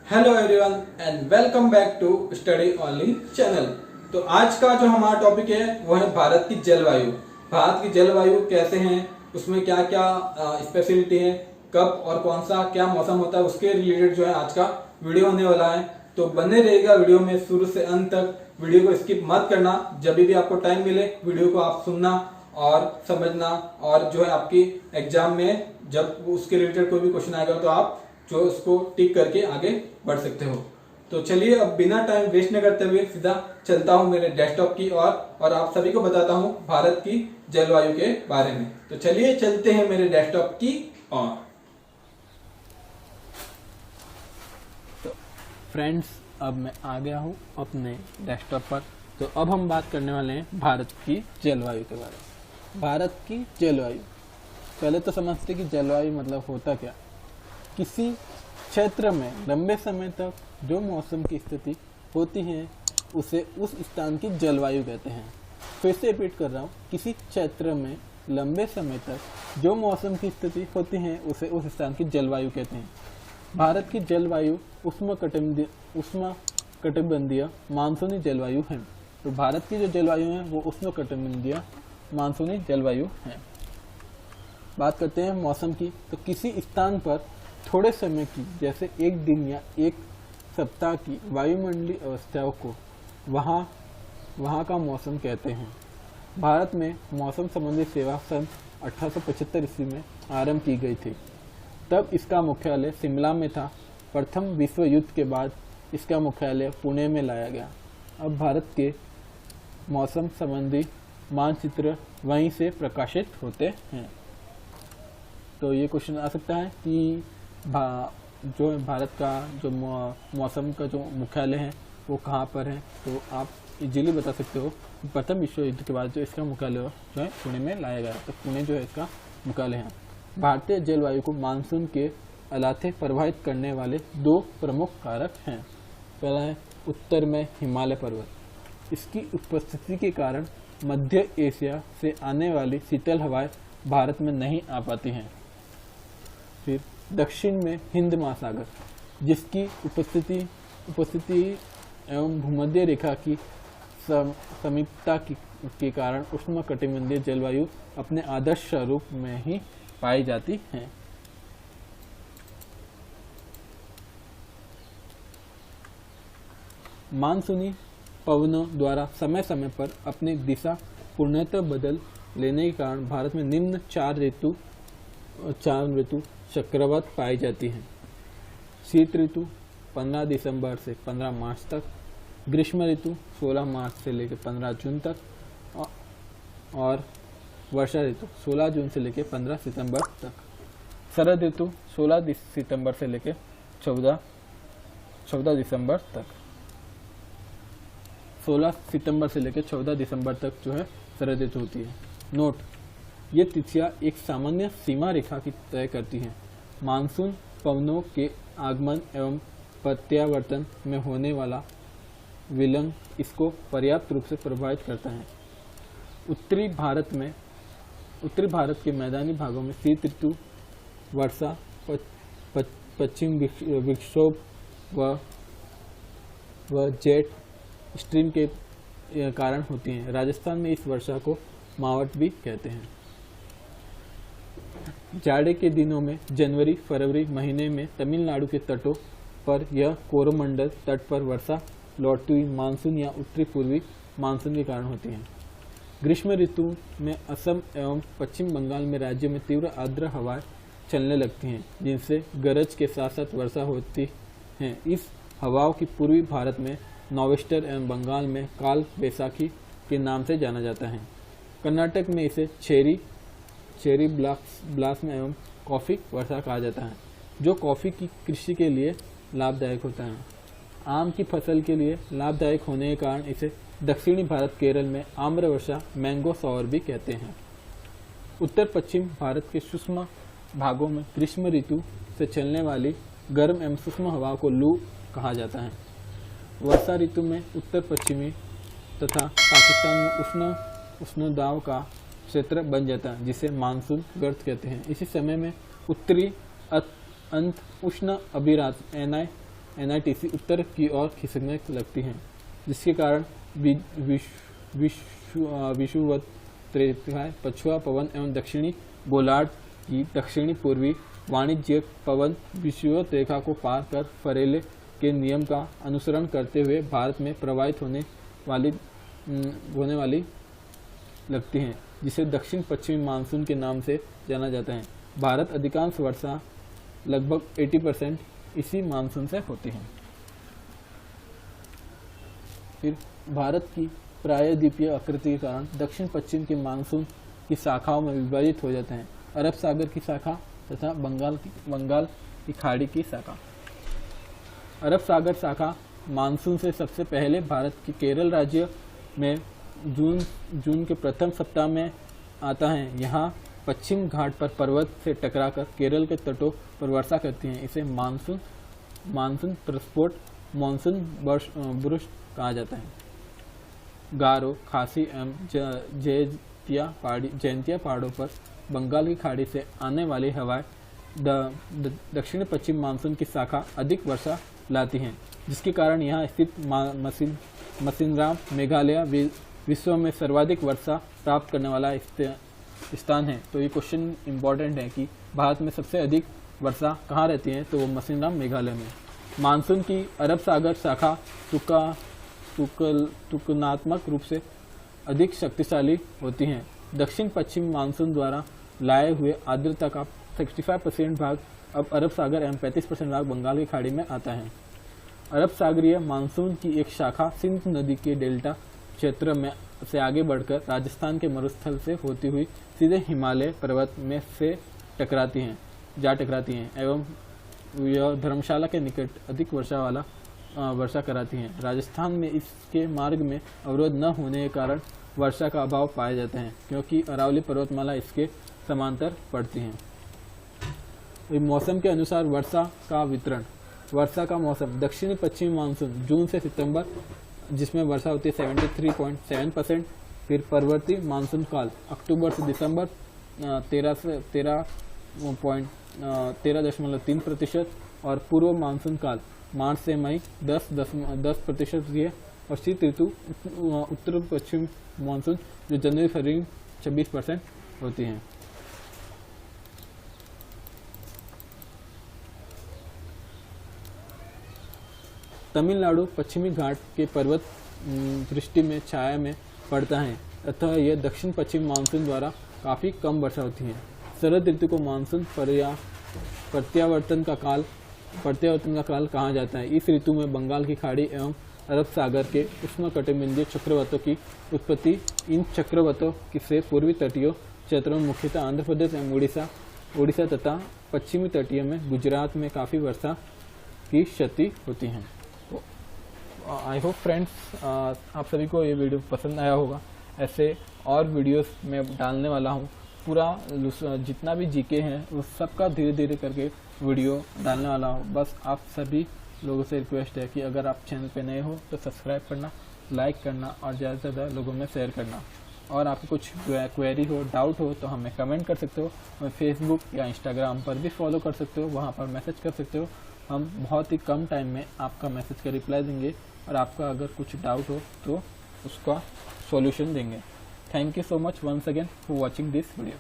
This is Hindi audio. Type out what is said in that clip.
Hello everyone and welcome back to study only channel. तो आज का जो हमारा टॉपिक है वो है भारत की जलवायु। भारत की जलवायु कैसे हैं, उसमें क्या क्या स्पेशलिटी है, कब और कौन सा क्या मौसम होता है, उसके रिलेटेड जो है आज का वीडियो होने वाला है। तो बने रहेगा वीडियो में शुरू से अंत तक। वीडियो को स्किप मत करना, जब भी आपको टाइम मिले वीडियो को आप सुनना और समझना, और जो है आपकी एग्जाम में जब उसके रिलेटेड कोई भी क्वेश्चन आएगा तो आप जो उसको टिक करके आगे बढ़ सकते हो। तो चलिए अब बिना टाइम वेस्ट न करते हुए सीधा चलता हूं मेरे डेस्कटॉप की ओर और आप सभी को बताता हूं भारत की जलवायु के बारे में। तो चलिए चलते हैं मेरे डेस्कटॉप की ओर। तो फ्रेंड्स, अब मैं आ गया हूं अपने डेस्कटॉप पर। तो अब हम बात करने वाले हैं भारत की जलवायु के बारे में। भारत की जलवायु, पहले तो समझते कि जलवायु मतलब होता क्या। किसी क्षेत्र में लंबे समय तक जो मौसम की स्थिति होती है उसे उस स्थान की जलवायु कहते हैं। फिर से रिपीट कर रहा हूँ, किसी क्षेत्र में लंबे समय तक जो मौसम की स्थिति होती है उसे उस स्थान की जलवायु कहते हैं। भारत की जलवायु उष्णकटिबंधीय मानसूनी जलवायु है। तो भारत की जो जलवायु है वो उष्णकटिबंधीय मानसूनी जलवायु है। बात करते हैं मौसम की। तो किसी स्थान पर थोड़े समय की, जैसे एक दिन या एक सप्ताह की वायुमंडलीय अवस्थाओं को वहाँ का मौसम कहते हैं। भारत में मौसम संबंधी सेवा सन 1875 ईस्वी में आरंभ की गई थी। तब इसका मुख्यालय शिमला में था। प्रथम विश्व युद्ध के बाद इसका मुख्यालय पुणे में लाया गया। अब भारत के मौसम संबंधी मानचित्र वहीं से प्रकाशित होते हैं। तो ये क्वेश्चन आ सकता है कि जो भारत का जो मौसम का जो मुख्यालय है वो कहाँ पर है। तो आप इजीली बता सकते हो, प्रथम विश्व युद्ध के बाद जो इसका मुख्यालय जो है पुणे में लाया गया। तो पुणे जो है इसका मुख्यालय है। भारतीय जलवायु को मानसून के अलाथे प्रभावित करने वाले दो प्रमुख कारक हैं। पहला है उत्तर में हिमालय पर्वत। इसकी उपस्थिति के कारण मध्य एशिया से आने वाली शीतल हवाएं भारत में नहीं आ पाती हैं। फिर दक्षिण में हिंद महासागर, जिसकी उपस्थिति एवं भूमध्य रेखा की समीपता के कारण उष्णकटिबंधीय जलवायु अपने आदर्श स्वरूप में ही पाई जाती है। मानसूनी पवनों द्वारा समय समय पर अपनी दिशा पूर्णतः बदल लेने के कारण भारत में निम्न चार ऋतु चक्रवात पाई जाती हैं। शीत ऋतु 15 दिसंबर से 15 मार्च तक, ग्रीष्म ऋतु 16 मार्च से लेकर 15 जून तक, और वर्षा ऋतु 16 जून से लेकर 15 सितंबर तक। शरद ऋतु 16 सितंबर से लेकर 14 दिसंबर तक। 16 सितंबर से लेकर 14 दिसंबर तक जो है शरद ऋतु होती है। नोट: ये तिथियां एक सामान्य सीमा रेखा की तय करती हैं। मानसून पवनों के आगमन एवं प्रत्यावर्तन में होने वाला विलंब इसको पर्याप्त रूप से प्रभावित करता है। उत्तरी भारत के मैदानी भागों में शीत ऋतु वर्षा पश्चिम विक्षोभ व जेट स्ट्रीम के कारण होती हैं। राजस्थान में इस वर्षा को मावट भी कहते हैं। जाड़े के दिनों में जनवरी फरवरी महीने में तमिलनाडु के तटों पर यह कोरोमंडल तट पर वर्षा लौटती हुई मानसून या उत्तरी पूर्वी मानसून के कारण होती है। ग्रीष्म ऋतु में असम एवं पश्चिम बंगाल में राज्य में तीव्र आर्द्र हवाएं चलने लगती हैं, जिनसे गरज के साथ साथ वर्षा होती है। इस हवाओं की पूर्वी भारत में नॉवेस्टर एवं बंगाल में काल बैसाखी के नाम से जाना जाता है। कर्नाटक में इसे चेरी ब्लॉसम एवं कॉफ़ी वर्षा कहा जाता है, जो कॉफ़ी की कृषि के लिए लाभदायक होता है। आम की फसल के लिए लाभदायक होने के कारण इसे दक्षिणी भारत केरल में आम्र वर्षा मैंगो सॉवर भी कहते हैं। उत्तर पश्चिम भारत के सूक्ष्म भागों में ग्रीष्म ऋतु से चलने वाली गर्म एवं सूक्ष्म हवा को लू कहा जाता है। वर्षा ऋतु में उत्तर पश्चिमी तथा पाकिस्तान में उष्ण दाब का क्षेत्र बन जाता है, जिसे मानसून गर्त कहते हैं। इसी समय में उत्तरी अंत उष्ण अभिरात NITC उत्तर की ओर खिसकने लगती हैं, जिसके कारण विषुवत रेखाएं, पछुआ पवन एवं दक्षिणी गोलार्ध की दक्षिणी पूर्वी वाणिज्यिक पवन विषुवत रेखा को पार कर फरेले के नियम का अनुसरण करते हुए भारत में प्रवाहित होने वाली लगती हैं, जिसे दक्षिण पश्चिमी मानसून के नाम से जाना जाता है। भारत अधिकांश वर्षा लगभग 80% इसी मानसून से होती है। फिर भारत की प्रायद्वीपीय आकृति के कारण दक्षिण पश्चिम के मानसून की शाखाओं में विभाजित हो जाते हैं, अरब सागर की शाखा तथा बंगाल की खाड़ी की शाखा। अरब सागर शाखा मानसून से सबसे पहले भारत के केरल राज्य में जून के प्रथम सप्ताह में आता है। यहाँ पश्चिम घाट पर पर्वत से टकराकर केरल के तटों पर वर्षा करती हैं। इसे मानसून प्रस्फोट मानसून बुरुश कहा जाता है। गारो, खासी एवं जैंतिया पहाड़ों पर बंगाल की खाड़ी से आने वाली हवाएं दक्षिण पश्चिम मानसून की शाखा अधिक वर्षा लाती हैं, जिसके कारण यहाँ स्थित मसिनराम मेघालय विश्व में सर्वाधिक वर्षा प्राप्त करने वाला स्थान है। तो ये क्वेश्चन इम्पोर्टेंट है कि भारत में सबसे अधिक वर्षा कहाँ रहती है, तो वो मसिनराम मेघालय में। मानसून की अरब सागर शाखा तुलनात्मक रूप से अधिक शक्तिशाली होती हैं। दक्षिण पश्चिम मानसून द्वारा लाए हुए आर्द्रता का 65% भाग अब अरब सागर एवं 35% भाग बंगाल की खाड़ी में आता है। अरब सागरीय मानसून की एक शाखा सिंध नदी के डेल्टा क्षेत्र में से आगे बढ़कर राजस्थान के मरुस्थल से होती हुई सीधे हिमालय पर्वत में से टकराती हैं एवं यह धर्मशाला के निकट अधिक वर्षा कराती हैं। राजस्थान में इसके मार्ग में अवरोध न होने के कारण वर्षा का अभाव पाया जाता है, क्योंकि अरावली पर्वतमाला इसके समांतर पड़ती हैं। मौसम के अनुसार वर्षा का वितरण। वर्षा का मौसम दक्षिणी पश्चिमी मानसून जून से सितंबर, जिसमें वर्षा होती है 73.7%। फिर पर्वतीय मानसून काल अक्टूबर से दिसंबर 13.3% और पूर्व मानसून काल मार्च से मई 10% है। और शीत ऋतु उत्तर पश्चिम मानसून जो जनवरी फरवरी 26% होती हैं। तमिलनाडु पश्चिमी घाट के पर्वत वृष्टि में छाया में पड़ता है, अतः यह दक्षिण पश्चिम मानसून द्वारा काफ़ी कम वर्षा होती है। शरद ऋतु को मानसून प्रत्यावर्तन का काल कहा जाता है। इस ऋतु में बंगाल की खाड़ी एवं अरब सागर के उष्णकटिबंधीय चक्रवातों की उत्पत्ति। इन चक्रवातों से पूर्वी तटीय क्षेत्रों में मुख्यतः आंध्र प्रदेश एवं उड़ीसा तथा पश्चिमी तटीय में गुजरात में काफ़ी वर्षा की क्षति होती है। आई होप फ्रेंड्स आप सभी को ये वीडियो पसंद आया होगा। ऐसे और वीडियोस मैं डालने वाला हूँ। पूरा जितना भी जीके हैं उस सब का धीरे धीरे करके वीडियो डालने वाला हूँ। बस आप सभी लोगों से रिक्वेस्ट है कि अगर आप चैनल पे नए हो तो सब्सक्राइब करना, लाइक करना और ज़्यादा से ज़्यादा लोगों में शेयर करना। और आपको कुछ क्वेरी हो, डाउट हो तो हमें कमेंट कर सकते हो। हमें फेसबुक या इंस्टाग्राम पर भी फॉलो कर सकते हो, वहाँ पर मैसेज कर सकते हो। हम बहुत ही कम टाइम में आपका मैसेज का रिप्लाई देंगे और आपका अगर कुछ डाउट हो तो उसका सॉल्यूशन देंगे। Thank you so much once again for watching this video.